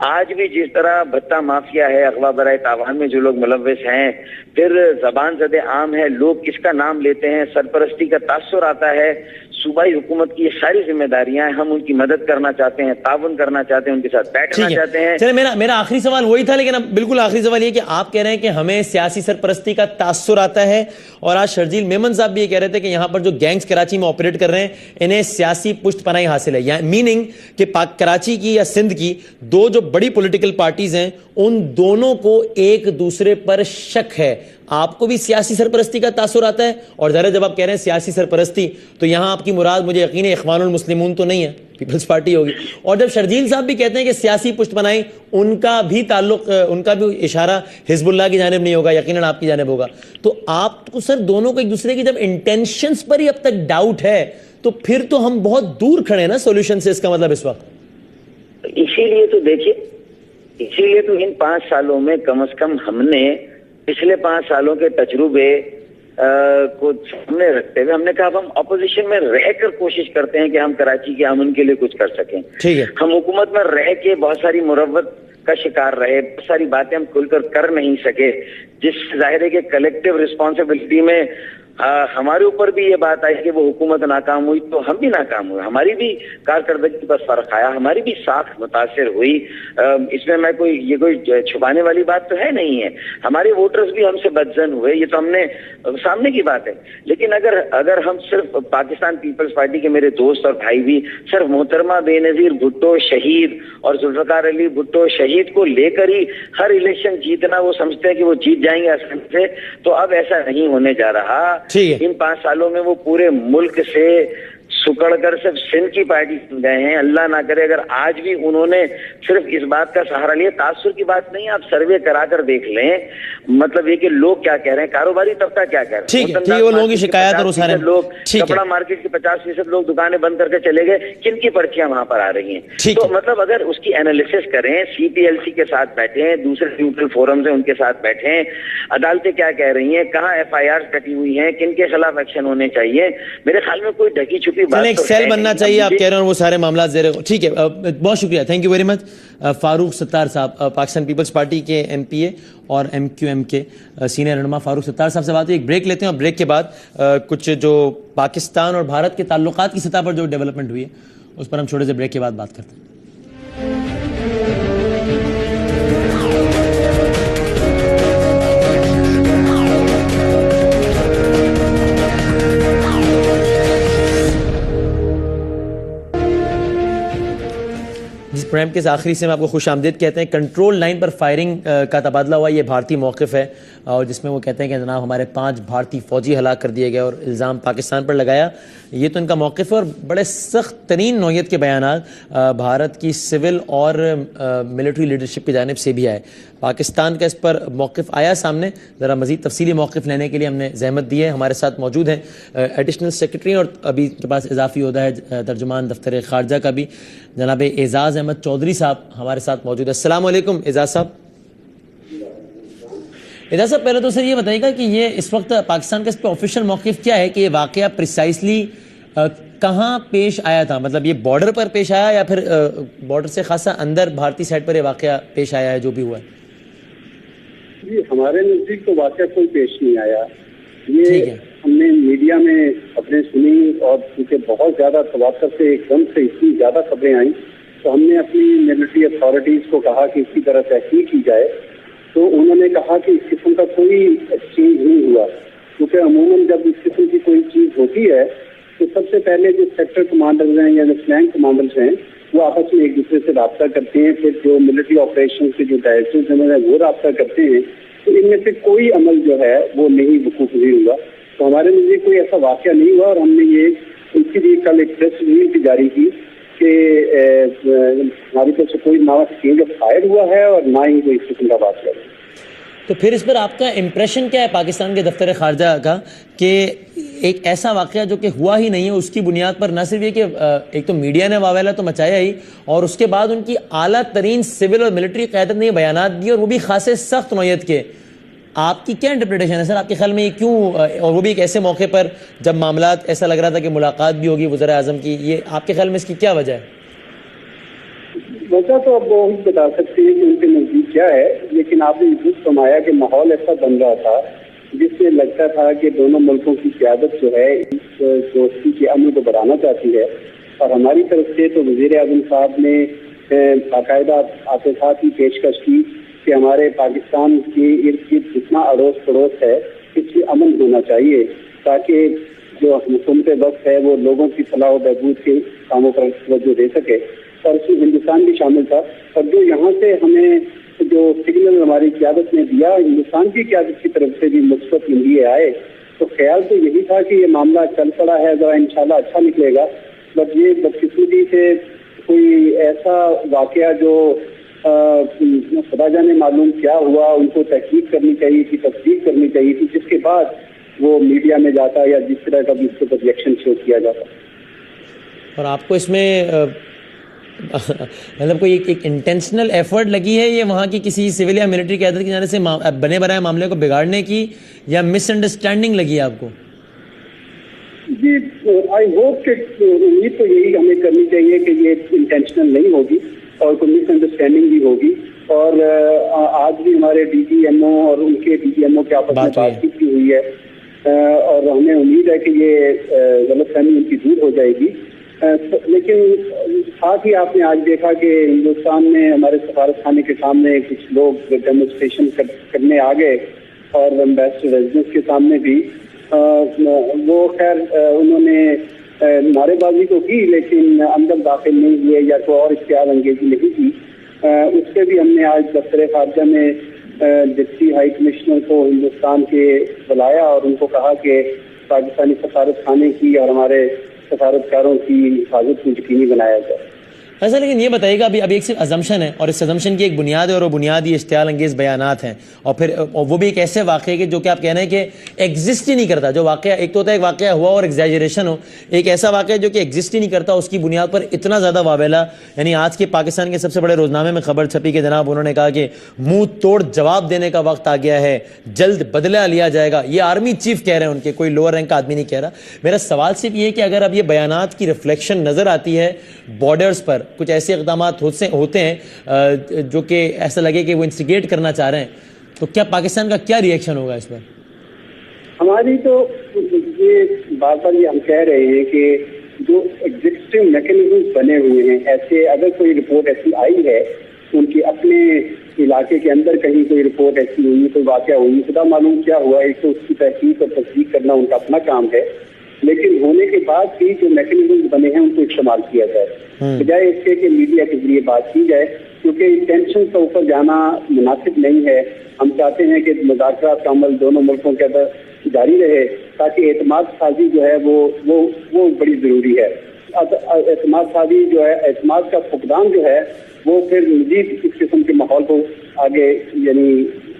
آج بھی جس طرح بھتہ مافیا ہے، اغوا برائے تاوان میں جو لوگ ملوث ہیں، پھر زبان زد عام ہے، لوگ کس کا نام لیتے ہیں، سرپرستی کا تاثر آتا ہے. صوبائی حکومت کی یہ ساری ذمہ داریاں ہیں. ہم ان کی مدد کرنا چاہتے ہیں، تعاون کرنا چاہتے ہیں، ان کے ساتھ بیٹھنا چاہتے ہیں. چلے میرا آخری سوال وہی تھا، لیکن اب بالکل آخری سوال یہ کہ آپ کہہ رہے ہیں کہ ہمیں سیاسی سرپرستی کا تاثر آتا ہے، اور آج شرجیل میمن صاحب بھی یہ کہہ رہے تھے کہ یہاں پر جو گینگز کراچی میں آپریٹ کر رہے ہیں انہیں سیاسی پشت پناہی حاصل ہے. یعنی میننگ کہ کراچی کی یا سندھ کی دو جو بڑی پولیٹیکل پارٹیز ہیں ان دونوں کو ایک دوسرے پر شک ہے. آپ کو بھی سیاسی سرپرستی کا تاثر آتا ہے؟ اور ظاہر جب آپ کہہ رہے ہیں سیاسی سرپرستی تو یہاں آپ کی مراد مجھے یقین ہے اخوان المسلمون تو نہیں ہے، پیپلز پارٹی ہوگی. اور جب شرجیل صاحب بھی کہتے ہیں کہ سیاسی پشت بنائی، ان کا بھی تعلق، ان کا بھی اشارہ حزب اللہ کی جانب نہیں ہوگا، یقیناً آپ کی جانب ہوگا. تو آپ کو سر دونوں کو ایک دوسرے کی جب انٹینشنز پر ہی اب تک ڈاؤٹ ہے تو پھر تو ہم بہت دور کھڑے ہیں نا سولوشن سے، اس کا مطلب اس وقت. اسی لیے تو دیکھیے، اسی لیے تو ان 5 سالوں میں کم از کم ہم نے پچھلے 5 سالوں کے تجربے کو سامنے رکھتے ہوئے ہم نے کہا اب ہم اپوزیشن میں رہ کر کوشش کرتے ہیں کہ ہم کراچی کے امن کے لیے کچھ کر سکیں. ٹھیک ہے. ہم حکومت میں رہ کے بہت ساری مروت کا شکار رہے، بہت ساری باتیں ہم کھل کر نہیں سکے، جس ظاہر ہے کہ کلیکٹیو رسپانسبلٹی میں ہمارے اوپر بھی یہ بات آئی کہ وہ حکومت ناکام ہوئی تو ہم بھی ناکام ہوئے، ہماری بھی کارکردگی پر فرق آیا، ہماری بھی ساکھ متاثر ہوئی. اس میں یہ کوئی چھپانے والی بات تو ہے نہیں ہے. ہمارے ووٹرز بھی ہم سے بدظن ہوئے، یہ تو ہم نے سامنے کی بات ہے. لیکن اگر ہم صرف پاکستان پیپلز پارٹی کے میرے دوست اور بھائی بھی صرف محترمہ بے نظیر بھٹو شہید اور ذوالفقار علی بھٹو شہید کو لے کر ہی ہر الیکشن جیتنا وہ سمجھتے ہیں کہ وہ جیت جائیں گے آسانی سے، تو اب ایسا نہیں ہونے جا رہا. ان 5 سالوں میں وہ پورے ملک سے سکڑ کر صرف سندھ کی پارٹی گئے ہیں. اللہ نہ کرے اگر آج بھی انہوں نے صرف اس بات کا سہارا لیا، تاثر کی بات نہیں، آپ سروے کرا کر دیکھ لیں، مطلب یہ کہ لوگ کیا کہہ رہے ہیں، کاروباری طبقہ کیا کہہ رہے ہیں. ٹھیک ہے، وہ لوگوں کی شکایت اور سارے لوگ کپڑا مارکیٹ کے 50% لوگ دکانیں بند کر کے چلے گئے، کن کی پرچیاں وہاں پر آ رہی ہیں. تو مطلب اگر اس کی انالیسس کریں، سی پی ایل سی کے ساتھ بیٹھیں، دوسرے نیوٹرل فورمز ہیں ان کے ساتھ بیٹھیں، عدالتیں کیا کہہ رہی ہیں، کہاں ایف آئی آر کٹی ہوئی ہیں، کن کے خلاف ایکشن ہونے چاہیے. میرے خیال میں کوئی ڈھکی چھپی بات ایک سیل بننا چاہیے، آپ کہہ رہے ہیں وہ سارے معاملات زیر. ٹھیک ہے، بہت شکریہ، thank you very much. Farooq Sattar صاحب پاکستان پیپلز پارٹی کے ایم پی اے اور ایم کیو ایم کے سینئر رہنما فاروق ستار صاحب سے بات ہوئی. ایک بریک لیتے ہیں اور بریک کے بعد کچھ جو پاکستان اور بھارت کے تعلقات کی سطح پر جو ڈیولپمنٹ ہوئی ہے اس پر ہم چھوٹے سے بریک کے بعد بات کرتے ہیں. جس پروگرام کے آخری سے میں آپ کو خوش آمدید کہتے ہیں. کنٹرول لائن پر فائرنگ کا تبادلہ ہوا، یہ بھارتی موقف ہے اور جس میں وہ کہتے ہیں کہ جناب ہمارے 5 بھارتی فوجی ہلاک کر دیے گئے اور الزام پاکستان پر لگایا. یہ تو ان کا موقف ہے اور بڑے سخت ترین نوعیت کے بیانات بھارت کی سول اور ملٹری لیڈرشپ کی جانب سے بھی آئے. پاکستان کا اس پر موقف آیا سامنے. ذرا مزید تفصیلی موقف لینے کے لیے ہم نے زحمت دی ہے. ہمارے ساتھ موجود ہیں ایڈیشنل سیکرٹری اور ابھی کے پاس اضافی عہدہ ہے ترجمان دفتر خارجہ کا بھی، جناب اعزاز احمد چودھری صاحب ہمارے ساتھ موجود ہے. السلام علیکم اعزاز صاحب. اعزاز صاحب پہلے تو سر یہ بتائیے گا کہ یہ اس وقت پاکستان کا اس پہ آفیشیل موقف کیا ہے کہ یہ واقعہ پریسائسلی کہاں پیش آیا تھا؟ مطلب یہ بارڈر پر پیش آیا یا پھر بارڈر سے خاصا اندر بھارتی سائڈ پر یہ واقعہ پیش آیا ہے جو بھی ہوا ہے؟ جی ہمارے نزدیک تو واقعہ کوئی پیش نہیں آیا. یہ ہم نے میڈیا میں خبریں سنی اور کیونکہ بہت زیادہ تواتر سے ایک دم سے اتنی زیادہ خبریں آئیں تو ہم نے اپنی ملٹری اتھارٹیز کو کہا کہ اس کی طرح تحقیق کی جائے. تو انہوں نے کہا کہ اس قسم کا کوئی ایکسچینج نہیں ہوا، کیونکہ عموماً جب اس قسم کی کوئی چیز ہوتی ہے تو سب سے پہلے جو سیکٹر کمانڈرز ہیں یا جو فلینک کمانڈرز ہیں وہ آپس میں ایک دوسرے سے رابطہ کرتے ہیں، پھر جو ملٹری آپریشن کے جو ڈائریکٹرز ہیں وہ رابطہ کرتے ہیں. تو ان میں سے کوئی عمل جو ہے وہ نہیں وقوع پذیر ہوا. تو ہمارے نزدیک کوئی ایسا واقعہ نہیں ہوا اور ہم نے یہ اس کے لیے کل ایک پریس ریلیز بھی جاری کی کہ ہماری طرف سے کوئی نہ چینج آف فائر ہوا ہے اور نہ ہی کوئی اس قسم کا واقعہ ہے. تو پھر اس پر آپ کا امپریشن کیا ہے پاکستان کے دفتر خارجہ کا کہ ایک ایسا واقعہ جو کہ ہوا ہی نہیں ہے اس کی بنیاد پر نہ صرف یہ کہ ایک تو میڈیا نے واویلا تو مچایا ہی اور اس کے بعد ان کی اعلیٰ ترین سول اور ملٹری قیادت نے یہ بیانات دیے اور وہ بھی خاصے سخت نوعیت کے. آپ کی کیا انٹرپریٹیشن ہے سر؟ آپ کے خیال میں یہ کیوں، اور وہ بھی ایک ایسے موقع پر جب معاملات ایسا لگ رہا تھا کہ ملاقات بھی ہوگی وزراء اعظم کی، یہ آپ کے خیال میں اس کی کیا وجہ ہے؟ وجہ تو اب وہ بتا سکتے ہیں کہ ان کے نزدیک کیا ہے، لیکن آپ نے درست فرمایا کہ ماحول ایسا بن رہا تھا جس سے لگتا تھا کہ دونوں ملکوں کی قیادت جو ہے اس دوستی کے عمل کو بڑھانا چاہتی ہے. اور ہماری طرف سے تو وزیر اعظم صاحب نے باقاعدہ آتشات کی پیشکش کی کہ ہمارے پاکستان کے ارد گرد جتنا اڑوس پڑوس ہے اس سے امن ہونا چاہیے تاکہ جو حکومت وقت ہے وہ لوگوں کی فلاح و بہبود کے کاموں پر توجہ دے سکے. اور اس میں ہندوستان بھی شامل تھا. اور جو یہاں سے ہمیں جو سگنل ہماری قیادت نے دیا، ہندوستان کی قیادت کی طرف سے بھی مثبت اندیے آئے، تو خیال تو یہی تھا کہ یہ معاملہ چل پڑا ہے، ذرا انشاءاللہ اچھا نکلے گا. بٹ یہ بدقسمتی سے کوئی ایسا واقعہ جو خدا جانے معلوم کیا ہوا، ان کو تحقیق کرنی چاہیے تھی، تصدیق کرنی چاہیے تھی، جس کے بعد وہ میڈیا میں جاتا یا جس طرح کا بھی اس کو ریئیکشن شو کیا جاتا. اور آپ کو اس میں مطلب کوئی ایک انٹینشنل ایفرٹ لگی ہے یہ وہاں کی کسی سول یا ملٹری قیادت کی جانب سے بنے بنائے معاملے کو بگاڑنے کی، یا مس انڈرسٹینڈنگ لگی ہے آپ کو؟ جی آئی ہوپ کہ امید تو یہی ہمیں کرنی چاہیے کہ یہ انٹینشنل نہیں ہوگی اور کوئی مس انڈرسٹینڈنگ بھی ہوگی. اور آج بھی ہمارے ڈی جی ایم او اور ان کے ڈی جی ایم او کے آپس میں بات چیت کی ہوئی ہے، اور ہمیں امید ہے کہ یہ غلط فہمی ان کی دور ہو جائے گی. لیکن ساتھ ہی آپ نے آج دیکھا کہ ہندوستان میں ہمارے سفارت خانے کے سامنے کچھ لوگ ڈیمونسٹریشن کرنے آ گئے، اور ایمبیسڈر ریزیڈنس کے سامنے بھی وہ خیر انہوں نے نعرے بازی تو کی لیکن اندر داخل نہیں ہوئے یا کوئی اور اشتعال انگیزی نہیں کی. اس پہ بھی ہم نے آج دفتر خارجہ میں ڈپٹی ہائی کمشنر کو ہندوستان کے بلایا اور ان کو کہا کہ پاکستانی سفارت خانے کی اور ہمارے سفارتکاروں کی حفاظت کو یقینی بنایا جائے. ایسا لیکن یہ بتائیے گا ابھی ایک صرف ازمپشن ہے، اور اس ازمپشن کی ایک بنیاد ہے، اور وہ بنیاد یہ اشتعال انگیز بیانات ہیں، اور پھر وہ بھی ایک ایسے واقعے کے جو کہ آپ کہہ رہے ہیں کہ ایگزسٹ ہی نہیں کرتا. جو واقعہ ایک تو ہوتا ہے ایک واقعہ ہوا اور ایگزیجریشن ہو، ایک ایسا واقعہ جو کہ ایگزسٹ ہی نہیں کرتا، اس کی بنیاد پر اتنا زیادہ واویلا. یعنی آج کے پاکستان کے سب سے بڑے روزنامے میں خبر چھپی کہ جناب انہوں نے کہا کہ منہ توڑ جواب دینے کا وقت آ گیا ہے، جلد بدلہ لیا جائے گا. یہ آرمی چیف کہہ رہے ہیں، ان کے کوئی لوور رینک کا آدمی نہیں کہہ رہا. میرا سوال صرف یہ ہے کہ اگر اب یہ بیانات کی ریفلیکشن نظر آتی ہے بارڈرز پر، کچھ ایسے اقدامات ہوتے ہیں جو کہ ایسا لگے کہ وہ انسٹیگیٹ کرنا چاہ رہے ہیں، تو کیا پاکستان کا کیا ری ایکشن ہوگا اس پر؟ ہماری تو یہ بار بار یہ ہم کہہ رہے ہیں کہ جو ایگزسٹنگ میکینزم بنے ہوئے ہیں، ایسے اگر کوئی رپورٹ ایسی آئی ہے ان کے اپنے علاقے کے اندر کہیں کوئی رپورٹ ایسی ہوئی، کوئی واقعہ ہوئی، خدا معلوم کیا ہوا، ایک تو اس کی تحقیق اور تصدیق کرنا ان کا اپنا کام ہے، لیکن ہونے کے بعد بھی جو میکینزم بنے ہیں ان کو استعمال کیا جائے بجائے اس کے کہ میڈیا کے ذریعے بات کی جائے، کیونکہ ٹینشن کے اوپر جانا مناسب نہیں ہے. ہم چاہتے ہیں کہ مذاکرات کا عمل دونوں ملکوں کے اندر جاری رہے تاکہ اعتماد سازی جو ہے وہ بڑی ضروری ہے. اعتماد سازی جو ہے، اعتماد کا فقدان جو ہے وہ پھر مزید اس قسم کے ماحول کو آگے یعنی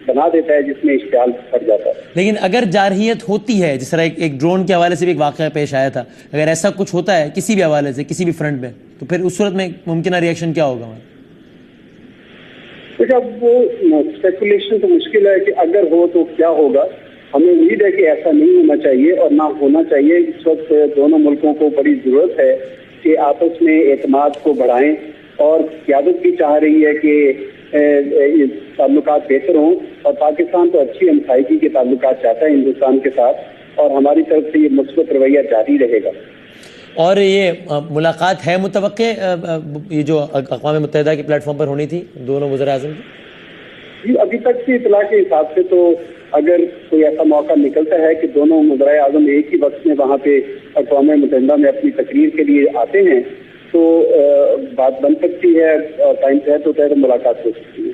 بنا دیتا ہے جس میں اشتعال پڑ جاتا ہے. لیکن اگر جارحیت ہوتی ہے، جس طرح ایک ڈرون کے حوالے سے بھی ایک واقعہ پیش آیا تھا، اگر ایسا کچھ ہوتا ہے کسی بھی حوالے سے کسی بھی فرنٹ میں، تو پھر اس صورت میں ممکنہ ری ایکشن کیا ہوگا؟ اب وہ اسپیکولیشن تو مشکل ہے کہ اگر ہو تو کیا ہوگا. ہمیں امید ہے کہ ایسا نہیں ہونا چاہیے اور نہ ہونا چاہیے. اس وقت دونوں ملکوں کو بڑی ضرورت ہے کہ آپس میں اعتماد کو بڑھائیں، اور قیادت بھی چاہ رہی ہے کہ تعلقات بہتر ہوں، اور پاکستان تو اچھی ہمسائیگی کے تعلقات چاہتا ہے ہندوستان کے ساتھ، اور ہماری طرف سے یہ مثبت رویہ جاری رہے گا. اور یہ ملاقات ہے متوقع یہ جو اقوام متحدہ کے پلیٹ فارم پر ہونی تھی دونوں وزراء اعظم کی؟ جی ابھی تک کی اطلاع کے حساب سے تو اگر کوئی ایسا موقع نکلتا ہے کہ دونوں وزراء اعظم ایک ہی وقت میں وہاں پہ اقوام متحدہ میں اپنی تقریر کے لیے آتے ہیں تو بات بن سکتی ہے، ٹائم طے ہوتا ہے تو ملاقات ہو سکتی ہے.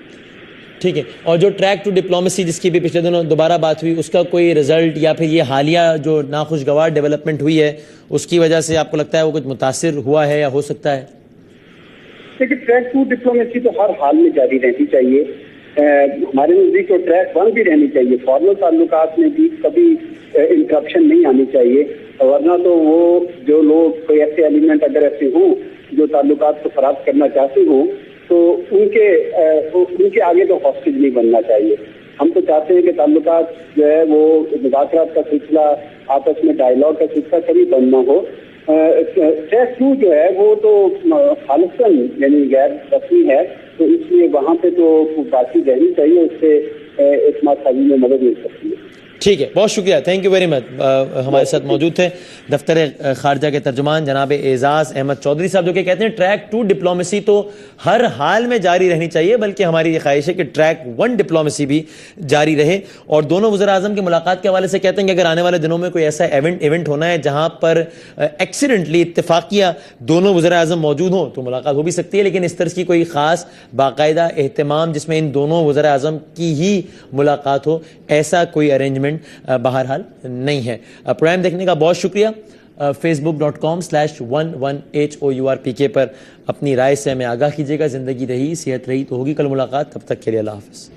ٹھیک ہے. اور جو ٹریک ٹو ڈپلومیسی جس کی بھی پچھلے دنوں دوبارہ بات ہوئی، اس کا کوئی رزلٹ یا پھر یہ حالیہ جو ناخوشگوار ڈیولپمنٹ ہوئی ہے اس کی وجہ سے آپ کو لگتا ہے وہ کچھ متاثر ہوا ہے یا ہو سکتا ہے؟ دیکھیے ٹریک ٹو ڈپلومیسی تو ہر حال میں جاری رہنی چاہیے. ہمارے نزدیک تو ٹریک ون بھی رہنی چاہیے. فارمل تعلقات میں بھی کبھی انٹرپشن نہیں آنی چاہیے، ورنہ تو وہ جو لوگ کوئی ایسے ایلیمنٹ اگر ایسے ہوں جو تعلقات کو خراب کرنا چاہتے ہوں تو ان کے آگے تو ہاسٹیج نہیں بننا چاہیے. ہم تو چاہتے ہیں کہ تعلقات جو ہے وہ مذاکرات کا سلسلہ، آپس میں ڈائلاگ کا سلسلہ کبھی بند نہ ہو. ٹریک ٹو جو ہے وہ تو خالصاً یعنی غیر رسمی ہے، تو اس لیے وہاں پہ تو بات چیت رہنی چاہیے، اس سے اعتماد سازی میں مدد مل سکتی ہے. ٹھیک ہے، بہت شکریہ، تھینک یو ویری مچ. ہمارے ساتھ موجود تھے دفتر خارجہ کے ترجمان جناب اعزاز احمد چودھری صاحب، جو کہ کہتے ہیں ٹریک 2 ڈپلومیسی تو ہر حال میں جاری رہنی چاہیے، بلکہ ہماری یہ خواہش ہے کہ ٹریک 1 ڈپلومیسی بھی جاری رہے. اور دونوں وزراء اعظم کی ملاقات کے حوالے سے کہتے ہیں کہ اگر آنے والے دنوں میں کوئی ایسا ایونٹ ہونا ہے جہاں پر ایکسیڈنٹلی اتفاقیہ دونوں وزراء اعظم موجود ہوں تو ملاقات ہو بھی سکتی ہے، لیکن اس طرح کی کوئی خاص باقاعدہ اہتمام جس میں ان دونوں وزراء اعظم کی ہی ملاقات ہو، ایسا کوئی ارینجمنٹ بہرحال نہیں ہے. پروگرام دیکھنے کا بہت شکریہ. facebook.com/11HOURPK پر اپنی رائے سے ہمیں آگاہ کیجیے گا. زندگی رہی، صحت رہی تو ہوگی کل ملاقات. تب تک کے لیے اللہ حافظ.